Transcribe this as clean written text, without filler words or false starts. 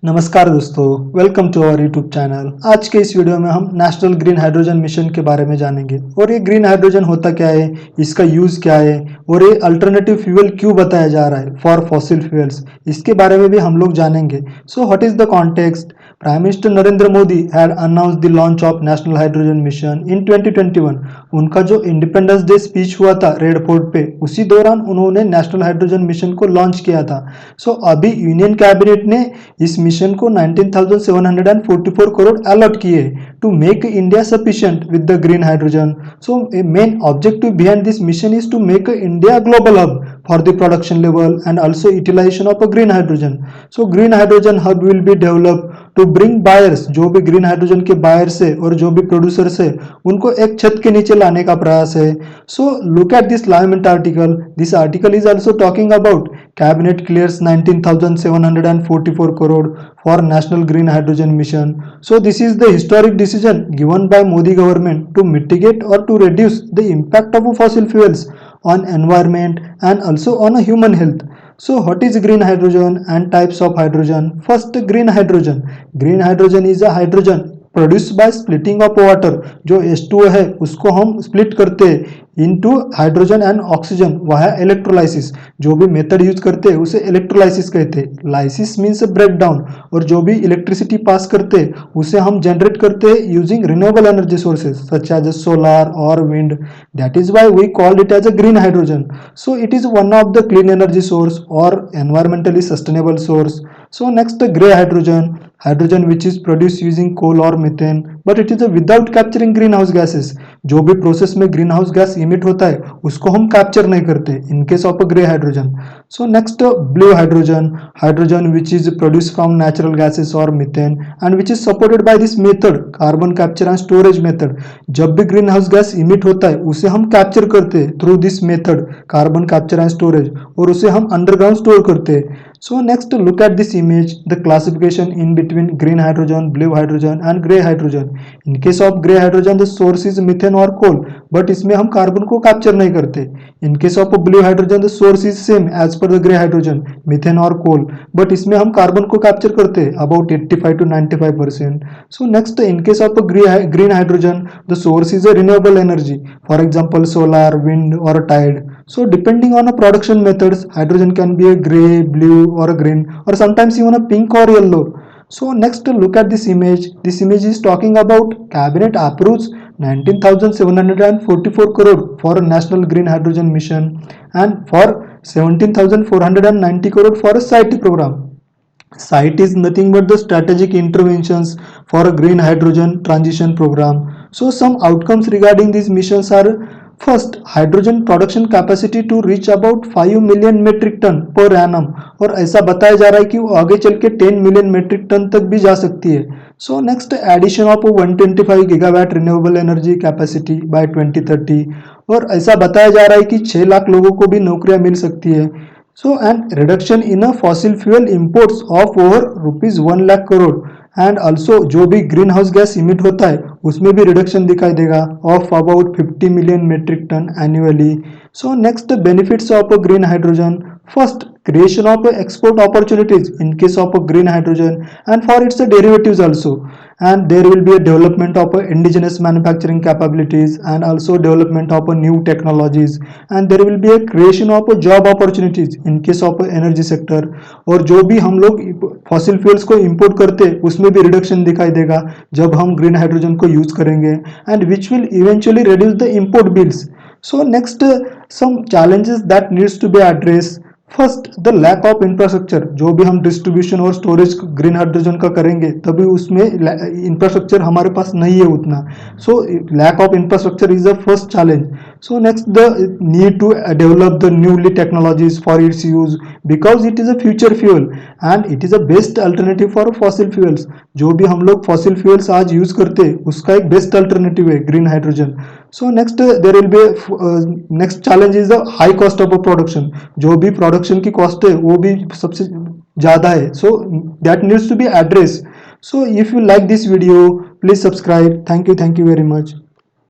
नमस्कार दोस्तों, welcome to our YouTube channel. आज के इस वीडियो में हम नेशनल ग्रीन हाइड्रोजन मिशन के बारे में जानेंगे और ये ग्रीन हाइड्रोजन होता क्या है, इसका यूज़ क्या है और ये अल्टरनेटिव फ्यूल क्यों बताया जा रहा है फॉर फॉसिल फ्यूल्स, इसके बारे में भी हम लोग जानेंगे। So what is the context? Prime minister Narendra Modi had announced the launch of national hydrogen mission in 2021। उनका जो इंडिपेंडेंस डे स्पीच हुआ था रेड फोर्ट पे, उसी दौरान उन्होंने नेशनल हाइड्रोजन मिशन को लॉन्च किया था। सो अभी यूनियन कैबिनेट ने इस मिशन को 19,744 करोड़ अलॉट किए to make India sufficient with the green hydrogen. So main objective behind this mission is to make India global hub for the production level and also utilization of a green hydrogen. So green hydrogen hub will be developed to bring buyers, जो भी green hydrogen के buyers है और जो भी producers है उनको एक छत के नीचे लाने का प्रयास है। So look at this Parliament article. This article is also talking about cabinet clears 19,744 crore for national green hydrogen mission. So this is the historic decision given by Modi government to mitigate or to reduce the impact of fossil fuels on environment and also on a human health. So what is green hydrogen and types of hydrogen? First, green hydrogen. Green hydrogen is a hydrogen produce by splitting of water. जो H2O है उसको हम split करते हैं into hydrogen and oxygen via electrolysis. जो भी method use करते हैं उसे इलेक्ट्रोलाइसिस कहते हैं। लाइसिस मीन्स ब्रेक डाउन, और जो भी इलेक्ट्रिसिटी पास करते हैं उसे हम जनरेट करते हैं using renewable energy sources such as solar और wind. That is why we called it as a green hydrogen. So it is one of the clean energy source और environmentally sustainable source. So next, gray hydrogen. Hydrogen which is produced using coal or methane, but it is a without capturing greenhouse gases. जो भी process में green house gas emit होता है उसको हम capture नहीं करते in case of grey hydrogen. So next, blue hydrogen. Hydrogen which is produce from natural gases और methane and which is supported by this method, carbon capture and storage method. जब भी green house gas emit होता है उसे हम capture करते हैं through this method, carbon capture and storage, और उसे हम अंडरग्राउंड स्टोर करते हैं। So next, look at this image, the classification in between green hydrogen, blue hydrogen and gray hydrogen. In case of gray hydrogen, the source is methane or coal, but इसमें हम carbon को capture नहीं करते। In case of blue hydrogen, the source is same as per the gray hydrogen, methane or coal, but इसमें हम carbon को capture करते about 85 to 95%. So next, in case of green hydrogen, the source is a renewable energy, for example solar, wind or tide. So depending on a production methods, hydrogen can be a gray, blue or a green, or sometimes even a pink or yellow. So next, look at this image. This image is talking about cabinet approves 19,744 crore for a national green hydrogen mission and for 17,490 crore for a SITE program. SITE is nothing but the strategic interventions for a green hydrogen transition program. So some outcomes regarding these missions are: first, hydrogen production capacity to reach about 5 million metric ton per annum, और ऐसा बताया जा रहा है कि वो आगे चल के 10 मिलियन मेट्रिक टन तक भी जा सकती है। So next, addition of 125 gigawatt renewable energy capacity by 2030, और ऐसा बताया जा रहा है कि 6 लाख लोगों को भी नौकरियां मिल सकती है। So and reduction in a fossil fuel imports of over rupees 1 lakh crore, and also जो भी ग्रीन हाउस गैस इमिट होता है उसमें भी रिडक्शन दिखाई देगा of about 50 million metric tonne annually. So next, benefits of a green hydrogen. First, creation of export opportunities in case of a green hydrogen and for its derivatives also, and there will be a development of indigenous manufacturing capabilities and also development of new technologies, and there will be a creation of job opportunities in case of energy sector। और जो भी हम लोग fossil fuels को import करते उसमें भी reduction दिखाई देगा जब हम ग्रीन हाइड्रोजन को यूज करेंगे, and which will eventually reduce the import bills. So next, some challenges that needs to be addressed। First, the lack of infrastructure. जो भी हम डिस्ट्रीब्यूशन और स्टोरेज ग्रीन हाइड्रोजन का करेंगे तभी उसमें इंफ्रास्ट्रक्चर हमारे पास नहीं है उतना। So lack of infrastructure is the first challenge. So next, the need to develop the newly technologies for its use because it is a future fuel and it is a best alternative for fossil fuels. जो भी हम लोग fossil fuels आज use करते हैं उसका एक best alternative है green hydrogen. So next, there will be next challenge is the high cost of production. जो भी प्रोडक्शन की कॉस्ट है वो भी सबसे ज़्यादा है, so that needs to be address. So if you like this video please subscribe. Thank you very much.